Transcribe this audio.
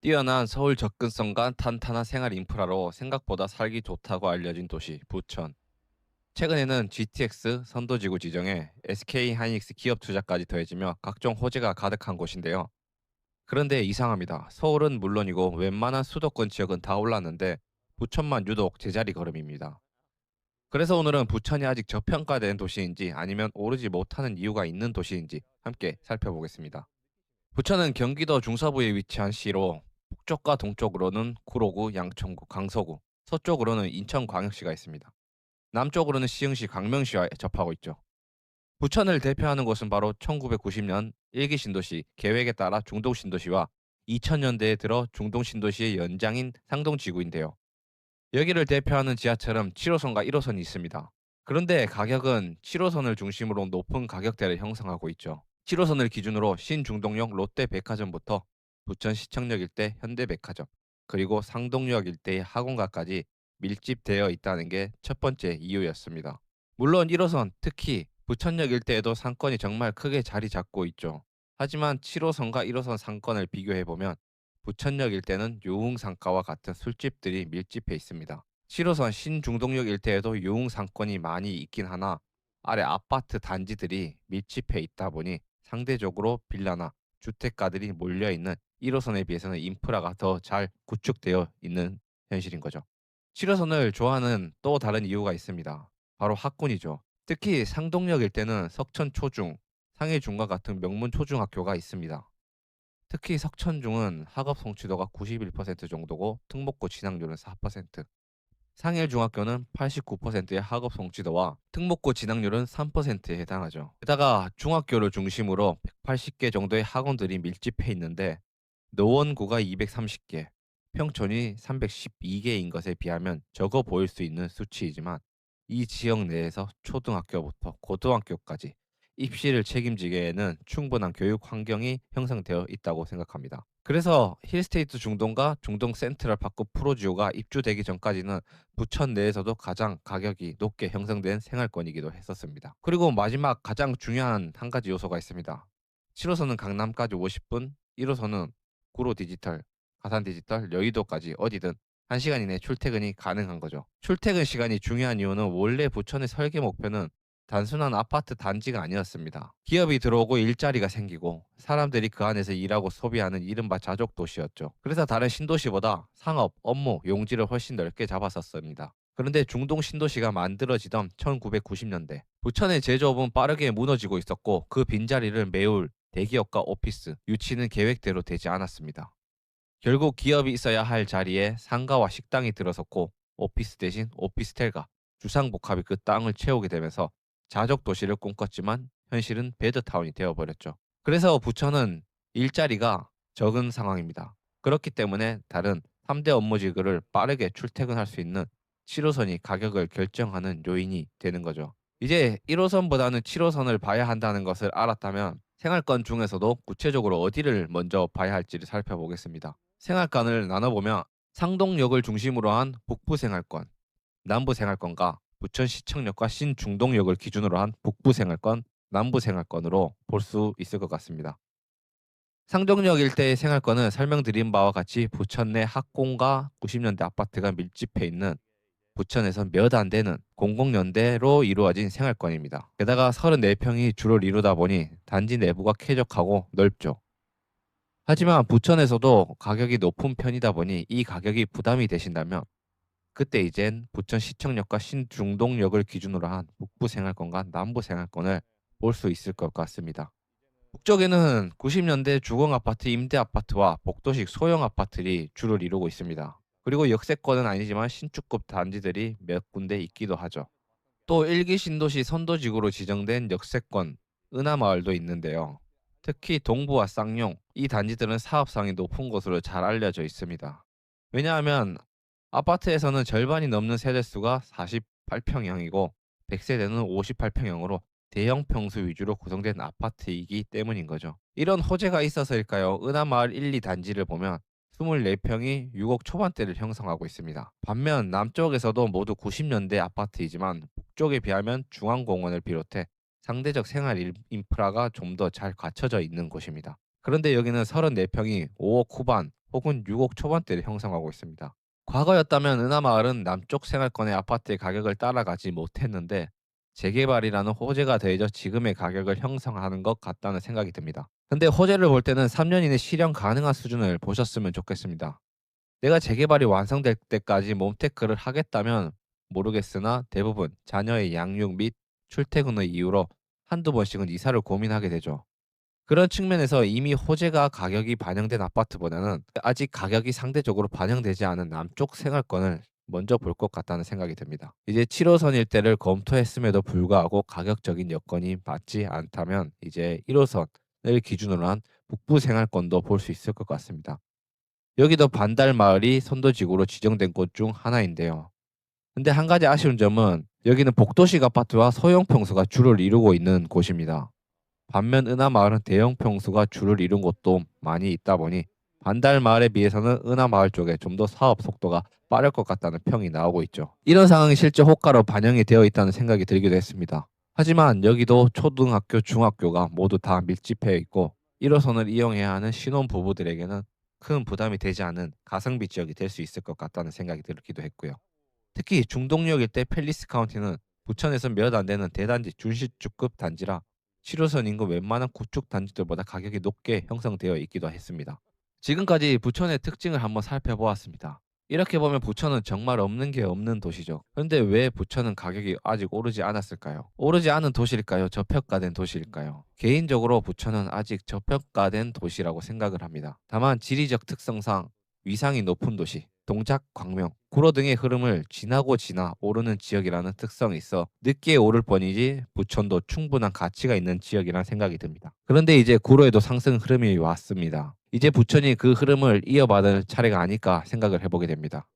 뛰어난 서울 접근성과 탄탄한 생활 인프라로 생각보다 살기 좋다고 알려진 도시 부천. 최근에는 GTX 선도지구 지정에 SK 하이닉스 기업 투자까지 더해지며 각종 호재가 가득한 곳인데요. 그런데 이상합니다. 서울은 물론이고 웬만한 수도권 지역은 다 올랐는데 부천만 유독 제자리 걸음입니다. 그래서 오늘은 부천이 아직 저평가된 도시인지 아니면 오르지 못하는 이유가 있는 도시인지 함께 살펴보겠습니다. 부천은 경기도 중서부에 위치한 시로 북쪽과 동쪽으로는 구로구, 양천구, 강서구, 서쪽으로는 인천광역시가 있습니다. 남쪽으로는 시흥시, 광명시와 접하고 있죠. 부천을 대표하는 곳은 바로 1990년 1기 신도시 계획에 따라 중동 신도시와 2000년대에 들어 중동 신도시의 연장인 상동지구인데요. 여기를 대표하는 지하철은 7호선과 1호선이 있습니다. 그런데 가격은 7호선을 중심으로 높은 가격대를 형성하고 있죠. 7호선을 기준으로 신중동역 롯데백화점부터 부천시청역 일대 현대백화점, 그리고 상동역 일대의 학원가까지 밀집되어 있다는 게 첫 번째 이유였습니다. 물론 1호선, 특히 부천역 일대에도 상권이 정말 크게 자리 잡고 있죠. 하지만 7호선과 1호선 상권을 비교해보면 부천역 일대는 유흥상가와 같은 술집들이 밀집해 있습니다. 7호선 신중동역 일대에도 유흥상권이 많이 있긴 하나 아래 아파트 단지들이 밀집해 있다 보니 상대적으로 빌라나 주택가들이 몰려있는 1호선에 비해서는 인프라가 더 잘 구축되어 있는 현실인 거죠. 7호선을 좋아하는 또 다른 이유가 있습니다. 바로 학군이죠. 특히 상동역 일대는 석천초중, 상해중과 같은 명문 초중학교가 있습니다. 특히 석천중은 학업 성취도가 91% 정도고 특목고 진학률은 4%, 상일중학교는 89%의 학업 성취도와 특목고 진학률은 3%에 해당하죠. 게다가 중학교를 중심으로 180개 정도의 학원들이 밀집해 있는데 노원구가 230개, 평촌이 312개인 것에 비하면 적어 보일 수 있는 수치이지만 이 지역 내에서 초등학교부터 고등학교까지 입시를 책임지기에는 충분한 교육 환경이 형성되어 있다고 생각합니다. 그래서 힐스테이트 중동과 중동 센트럴 파크 프로지오가 입주되기 전까지는 부천 내에서도 가장 가격이 높게 형성된 생활권이기도 했었습니다. 그리고 마지막 가장 중요한 한 가지 요소가 있습니다. 7호선은 강남까지 50분, 1호선은 구로 디지털, 가산 디지털, 여의도까지 어디든 1시간 이내 출퇴근이 가능한 거죠. 출퇴근 시간이 중요한 이유는 원래 부천의 설계 목표는 단순한 아파트 단지가 아니었습니다. 기업이 들어오고 일자리가 생기고 사람들이 그 안에서 일하고 소비하는 이른바 자족 도시였죠. 그래서 다른 신도시보다 상업, 업무, 용지를 훨씬 넓게 잡았었습니다. 그런데 중동 신도시가 만들어지던 1990년대 부천의 제조업은 빠르게 무너지고 있었고 그 빈자리를 메울 대기업과 오피스, 유치는 계획대로 되지 않았습니다. 결국 기업이 있어야 할 자리에 상가와 식당이 들어섰고 오피스 대신 오피스텔과 주상복합이 그 땅을 채우게 되면서 자족 도시를 꿈꿨지만 현실은 베드타운이 되어버렸죠. 그래서 부천은 일자리가 적은 상황입니다. 그렇기 때문에 다른 3대 업무지구를 빠르게 출퇴근할 수 있는 7호선이 가격을 결정하는 요인이 되는 거죠. 이제 1호선보다는 7호선을 봐야 한다는 것을 알았다면 생활권 중에서도 구체적으로 어디를 먼저 봐야 할지를 살펴보겠습니다. 생활권을 나눠보면 상동역을 중심으로 한 북부 생활권, 남부 생활권과 부천시청역과 신중동역을 기준으로 한 북부 생활권, 남부 생활권으로 볼 수 있을 것 같습니다. 상동역 일대의 생활권은 설명드린 바와 같이 부천 내 학공과 90년대 아파트가 밀집해 있는 부천에서 몇 안 되는 공공연대로 이루어진 생활권입니다. 게다가 34평이 주를 이루다 보니 단지 내부가 쾌적하고 넓죠. 하지만 부천에서도 가격이 높은 편이다 보니 이 가격이 부담이 되신다면 그때 이젠 부천 시청역과 신중동역을 기준으로 한 북부 생활권과 남부 생활권을 볼 수 있을 것 같습니다. 북쪽에는 90년대 주공 아파트, 임대 아파트와 복도식 소형 아파트들이 주를 이루고 있습니다. 그리고 역세권은 아니지만 신축급 단지들이 몇 군데 있기도 하죠. 또 일기 신도시 선도지구로 지정된 역세권 은하마을도 있는데요. 특히 동부와 쌍용 이 단지들은 사업성이 높은 곳으로 잘 알려져 있습니다. 왜냐하면 아파트에서는 절반이 넘는 세대수가 48평형이고 100세대는 58평형으로 대형 평수 위주로 구성된 아파트이기 때문인 거죠. 이런 호재가 있어서일까요? 은하마을 1, 2 단지를 보면 24평이 6억 초반대를 형성하고 있습니다. 반면 남쪽에서도 모두 90년대 아파트이지만 북쪽에 비하면 중앙공원을 비롯해 상대적 생활 인프라가 좀 더 잘 갖춰져 있는 곳입니다. 그런데 여기는 34평이 5억 후반, 혹은 6억 초반대를 형성하고 있습니다. 과거였다면 은하마을은 남쪽 생활권의 아파트의 가격을 따라가지 못했는데 재개발이라는 호재가 더해져 지금의 가격을 형성하는 것 같다는 생각이 듭니다. 근데 호재를 볼 때는 3년 이내 실현 가능한 수준을 보셨으면 좋겠습니다. 내가 재개발이 완성될 때까지 몸테크를 하겠다면 모르겠으나 대부분 자녀의 양육 및 출퇴근의 이유로 한두 번씩은 이사를 고민하게 되죠. 그런 측면에서 이미 호재가 가격이 반영된 아파트보다는 아직 가격이 상대적으로 반영되지 않은 남쪽 생활권을 먼저 볼 것 같다는 생각이 듭니다. 이제 7호선 일대를 검토했음에도 불구하고 가격적인 여건이 맞지 않다면 이제 1호선을 기준으로 한 북부 생활권도 볼 수 있을 것 같습니다. 여기도 반달 마을이 선도지구로 지정된 곳 중 하나인데요. 근데 한 가지 아쉬운 점은 여기는 복도식 아파트와 소형 평수가 주를 이루고 있는 곳입니다. 반면 은하마을은 대형 평수가 주를 이룬 곳도 많이 있다 보니 반달 마을에 비해서는 은하마을 쪽에 좀 더 사업 속도가 빠를 것 같다는 평이 나오고 있죠. 이런 상황이 실제 호가로 반영이 되어 있다는 생각이 들기도 했습니다. 하지만 여기도 초등학교, 중학교가 모두 다 밀집해 있고 1호선을 이용해야 하는 신혼부부들에게는 큰 부담이 되지 않은 가성비 지역이 될 수 있을 것 같다는 생각이 들기도 했고요. 특히 중동역 일대 팰리스 카운티는 부천에서 몇 안 되는 대단지 준시주급 단지라 7호선 인근 웬만한 구축 단지들보다 가격이 높게 형성되어 있기도 했습니다. 지금까지 부천의 특징을 한번 살펴보았습니다. 이렇게 보면 부천은 정말 없는 게 없는 도시죠. 그런데 왜 부천은 가격이 아직 오르지 않았을까요? 오르지 않은 도시일까요? 저평가된 도시일까요? 개인적으로 부천은 아직 저평가된 도시라고 생각을 합니다. 다만 지리적 특성상 위상이 높은 도시, 동작, 광명, 구로 등의 흐름을 지나고 지나 오르는 지역이라는 특성이 있어 늦게 오를 뿐이지 부천도 충분한 가치가 있는 지역이라는 생각이 듭니다. 그런데 이제 구로에도 상승 흐름이 왔습니다. 이제 부천이 그 흐름을 이어받을 차례가 아닐까 생각을 해보게 됩니다.